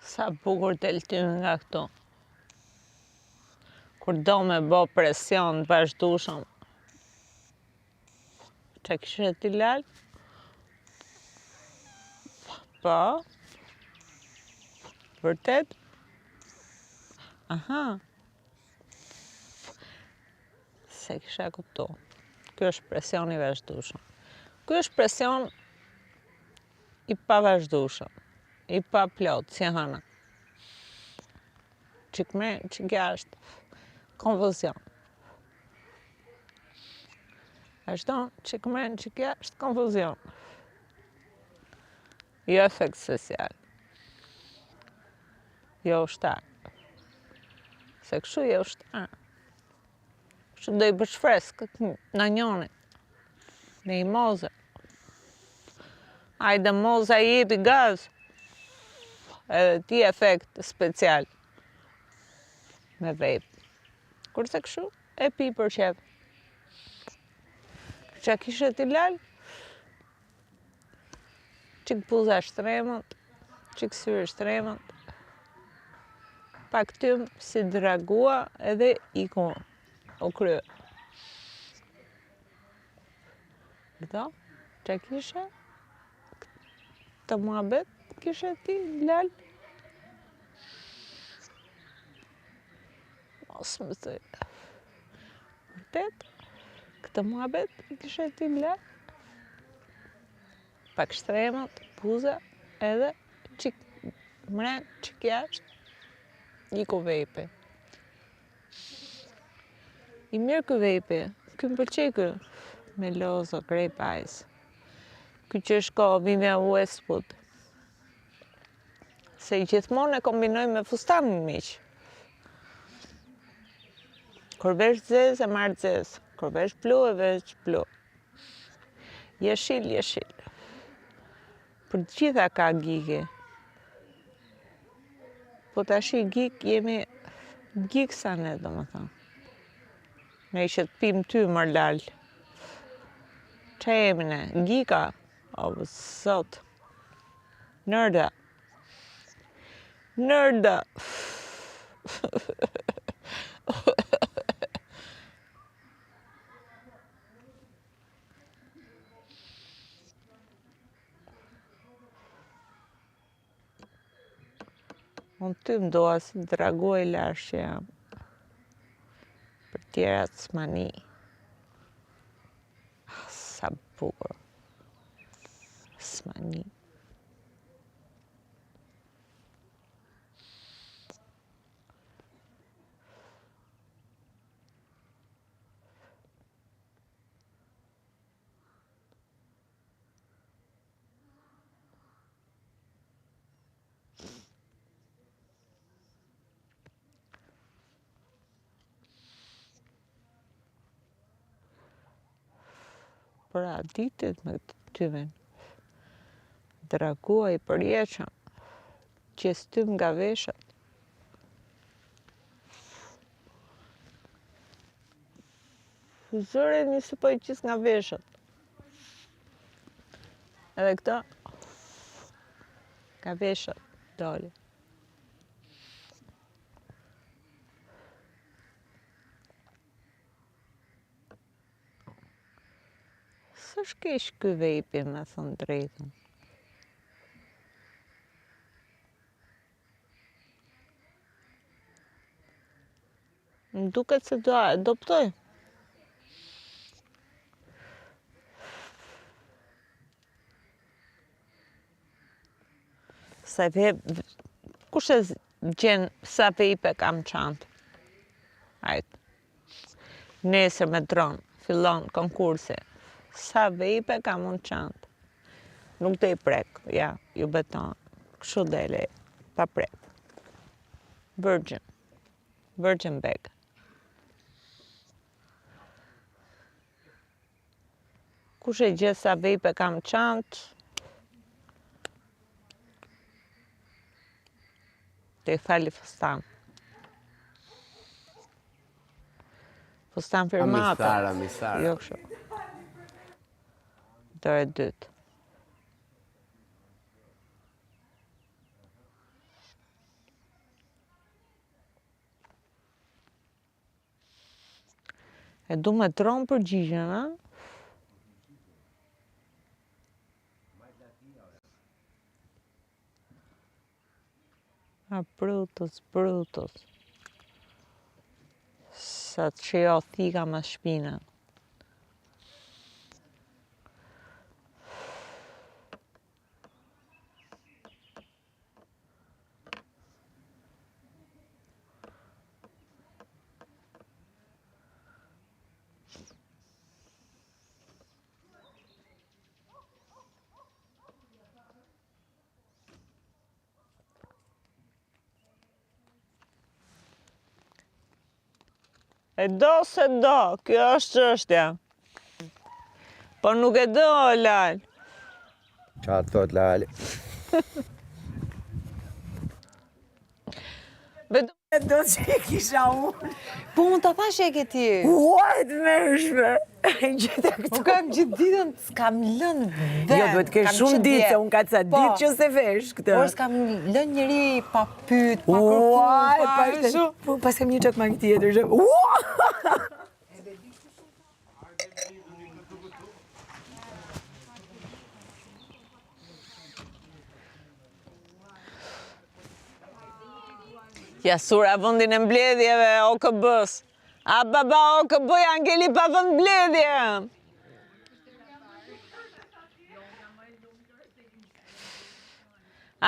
Sa bukur del ty nga këtu. Kur do me bo presion të vazhdueshëm. Që kishe ti lal? Po? Vërtet? Aha. Se kisha kuptu. Ky është presion i vazhdueshëm. Ky është presion i pavazhdueshëm. I pa plot, si hëna. Çik me, çik jashtë. Konfuzion. Ashtu, çik me, çik jashtë, konfuzion. Jo efekt social. Jo ushtar. Se kështu jo ushtar. Kështu do i bësh freskë në njoni. Në i moze. Ajde moza i jepi gaz. Edhe ti efekt special. Me vape. Kurse kështu, e pi për qef. Që kishe ti lal? Qik puza shtremët, qik syre shtremët. Pak tym si dragua edhe iku. O krye. Këto, që kishe? Të muhabet kishe ti lal? Mos më thëj. Vërtet? Këtë muhabet kishe ti lal? Pak shtremët, puza, edhe qik mren, qik jashtë. Iku vejpi. I mirë kë vejpi. Kë më pëlqej kë. Me lozo, grape ice. Kë që është ko Vivienne Westwood. Se i gjithmonë e kombinoj me fustanin miq. Kur vesh zez e marrë zez. Kur vesh blu e vesh blu. Jeshil, jeshil. Për të gjitha ka gigi. Po tash i gik jemi giksa ne, do më thënë. Ne ishe të pim ty mër lal. Qa jemi ne? Gika? O, sot. Nërda. Nërda. Unë ty më doa si dragoj lash që jam. Për tjera të smani. Sa bukur. Smani. Pra ditit me tyven. Dragua i përjeqëm. Qes tym nga veshët. Zëre njësë po i qes nga veshët. Edhe këta. Nga veshët. Doli. Së shkesh ky vejpi me thënë drejtën. Më duket se do adoptoj. Sa vejp, kush e gjen sa vejpe kam çantë? Ajtë. Nesër me dron, fillon konkursi. Sa vejpe kam unë çantë. Nuk do i prek, ja, ju beton. Kështu dele, pa prek. Virgin. Virgin bag. Kush e gje sa vejpe kam çantë? Të i fali fustan. Fustan firmato. Amisara. Jo kështu. Dore dytë. E du me tronë përgjigjen, a? A Brutus. Sa të që jo thika me shpinën. E do se do, kjo është çështja. Po nuk e do, Lal. Qa të thot, Lali? E do që e kisha unë. Po unë të thash e ke ti. Uajt mërshme. Unë kam gjithë ditën, s'kam lënë dhe. Jo, duhet ke shumë ditë, se unë ka ca ditë që se vesh këtë. Por s'kam lënë njëri pa pyt, pa kërku, pa pas kam një qak ma tjetër. Jasura vëndin e mbledhjeve OKB-s. A baba OKB-ja ngeli pa vënd mbledhje.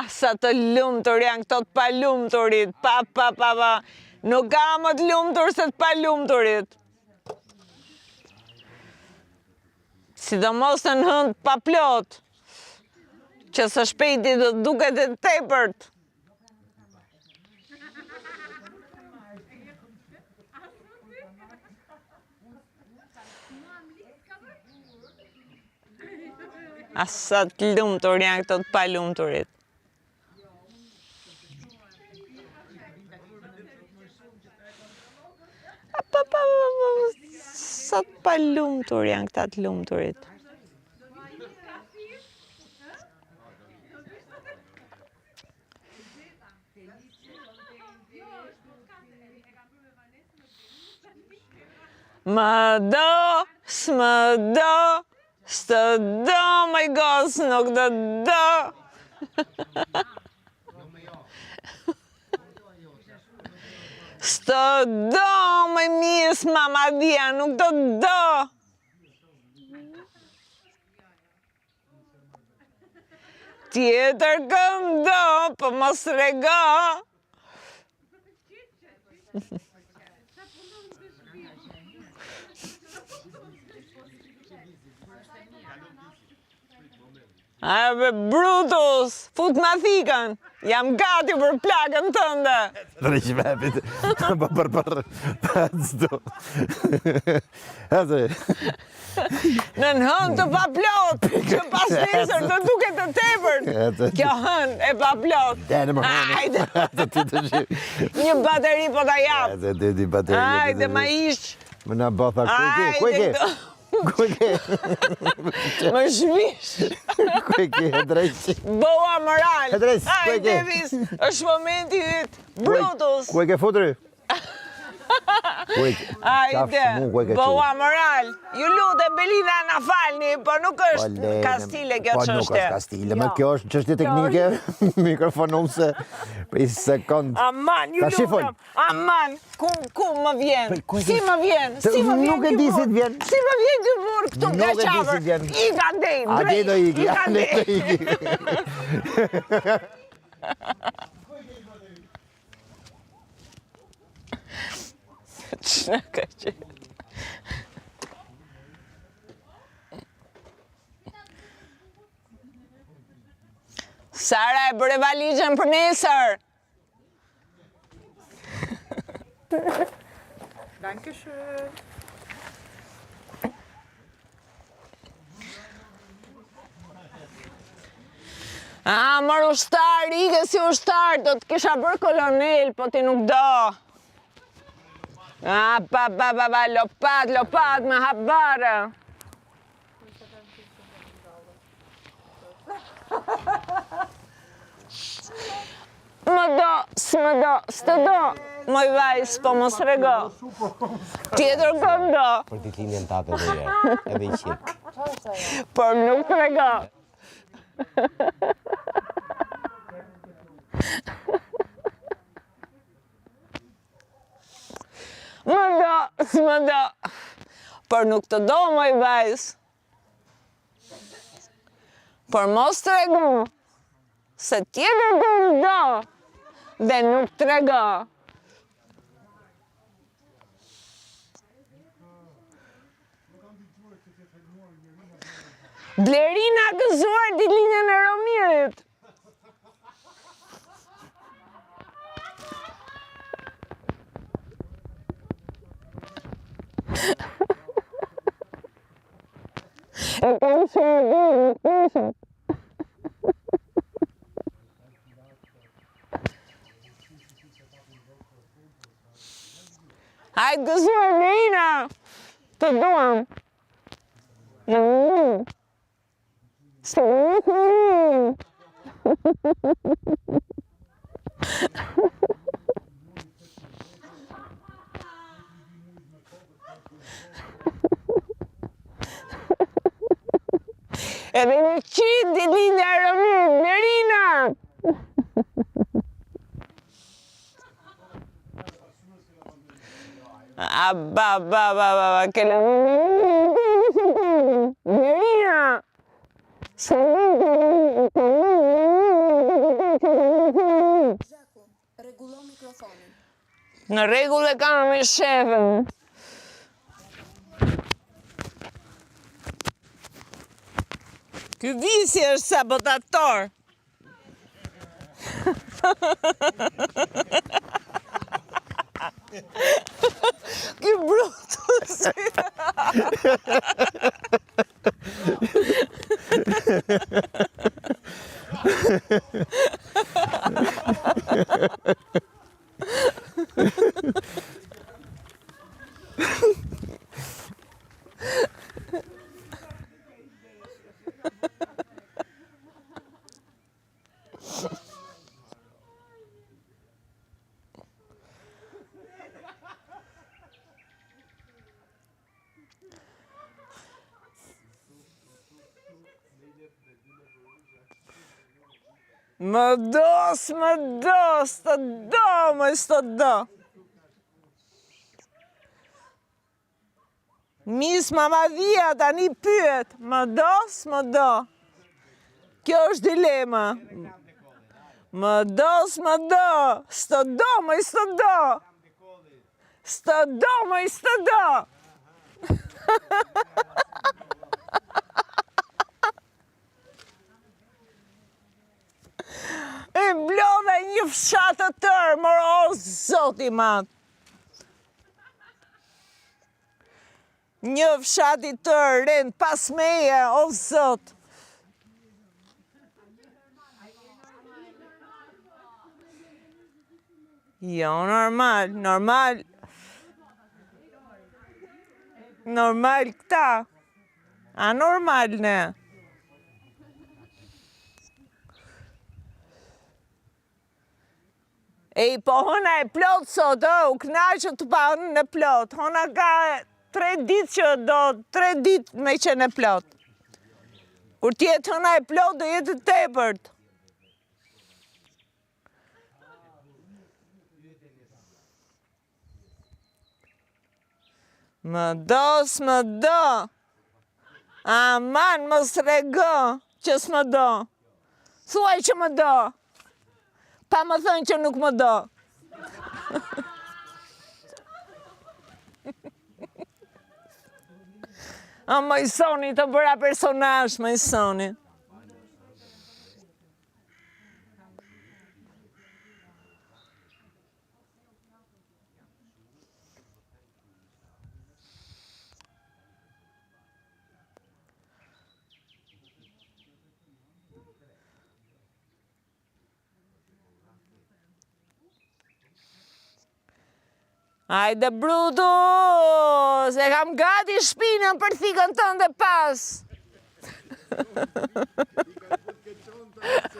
A sa të lumëtur janë këto të pa lumëturit. Pa. Nuk ka më të lumëtur se të pa lumëturit. Sidomos në hënd pa plot. Që së shpejti do duket e tepërt. Asa të lumëtur janë këto të pa lumëturit. Sa të pa lumëtur janë këta të lumëturit. Më do, s'më do, s'të do, my God, s'nuk të do. S'të do, my mis, mama dhja, nuk të do. Tjetër këm do, për mos rego. Arbe Brutus, fut ma thikën, jam gati për plakën tënde. Dhe që me epit, për zdo. Në hënë të pa plot, që pas nesër të duket të tepërt. Kjo hënë e pa plot. Hajde. Një bateri po ta jap. Hajde ma ish. Më na bëtha kujke. Më shmish. Kujke, drejtë. Boa moral. Drejtë, Hajde, Davis, është momenti yt. Brutus. Kujke futri. Hajde, boa moral. Ju lutem Belina na falni, po nuk është Kastile kjo çështje. Po nuk është Kastile, më kjo është çështje teknike. Mikrofonumse për një sekond. Aman, ju lutem. Aman, ku më vjen? Si më vjen? Nuk e di si të vjen. Si më vjen ky burr këtu nga qafër? I ka ndej, drejt. A do iki. Që ka qenë? Sara e bëre valizhen për nesër. Dankeschön. Mër ushtar, ike si ushtar, do të kisha bërë kolonel, po ti nuk do. Lopat me habare. Më do, s'më do, s'të do, Moj vajs, po mos rego. Tjetër këndo. Për ditëlindjen tate dhe herë, edhe 100. Por nuk rego. Më do, s'më do. Por nuk të do, moj vajs. Por mos të rego. Se tjetër këndo. Dhe nuk të rego. Blerina gëzuar ditëlindjen e Romirit. E kam shumë. Hajde gëzuar Blerina. Të duam. Edhe në qitë ditëlindja e Romirit, Blerina! Ke la Blerina! Rregullo mikrofonin. Në rregull e kam me shefën. Ky visi është sabotator. Ky Brutus. Më do, s'të do, më s'të do. Mis Mamadia tani pyet, më do, s'më do. Kjo është dilema. Më do, s'më do, s'të do, më s'të do. S'të do, më s'të do. E mblodhe një fshat të tërë, mërë, o zoti matë. Një fshat i tërë, rinë pas meje, o zot. Jo, normal. Normal këta. Anormal ne. E po hona e plot sot, u knaqët të pa hona në plot. Hona ka 3 ditë që do 3 ditë me qenë e plot. Kur tjetë hona e plot, do jetë të tepërt. Më do, s'më do. Aman, mos rego që s'më do. Thuaj që më do. Pa më thënë që nuk më do. A më i soni të bëra personazh, më i soni. Hajde Brutus, e kam gati shpinën për thikën tënde pas.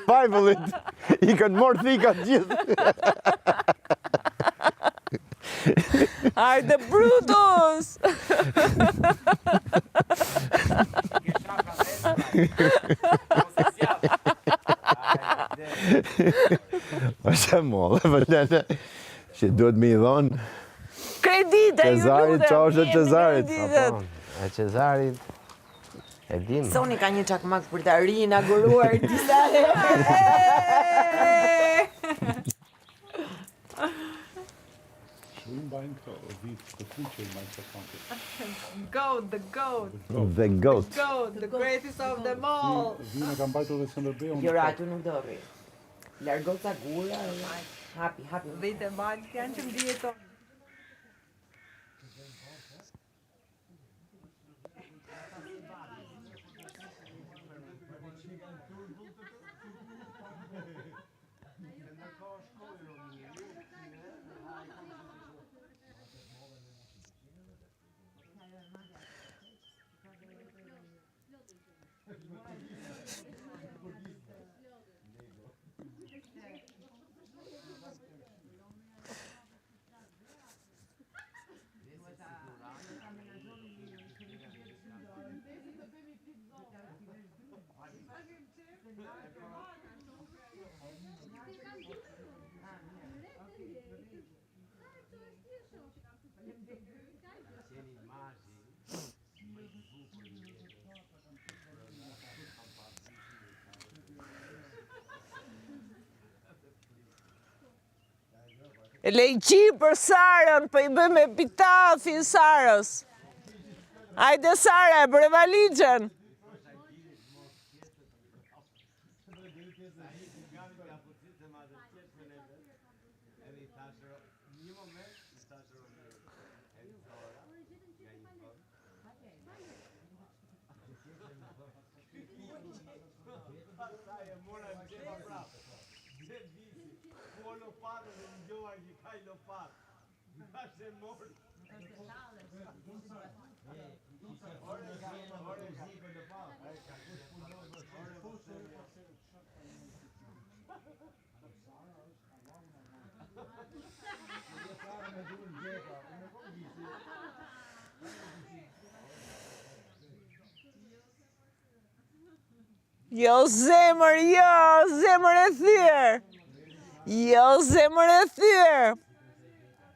Pajvullit, i kanë morë thikat gjithë. Hajde Brutus! Është e mollë, vëllane. Që duhet me I dhonë Kredite, ju Cezarit, lutem. çfarë është Cezarit? kreditet. E Cezarit, e dim. Soni ka një çakmak për ta riinauguruar disa Mbajnë këto, vitë të fuqe mbajnë të kontë. Goat, the goat, The goat. the greatest of them all. Vinë ka mbajtur dhe Skënderbeu. Jora, aty nuk do rri. Largo ca gura, hapi. Vite mbajnë, janë që mdjeto. E lejqi për Sarën, për I bëjmë epitafi Sarës. Hajde Sara, e bëre valigjen. Jo zemër e thyrë. Jo zemër e thyrë.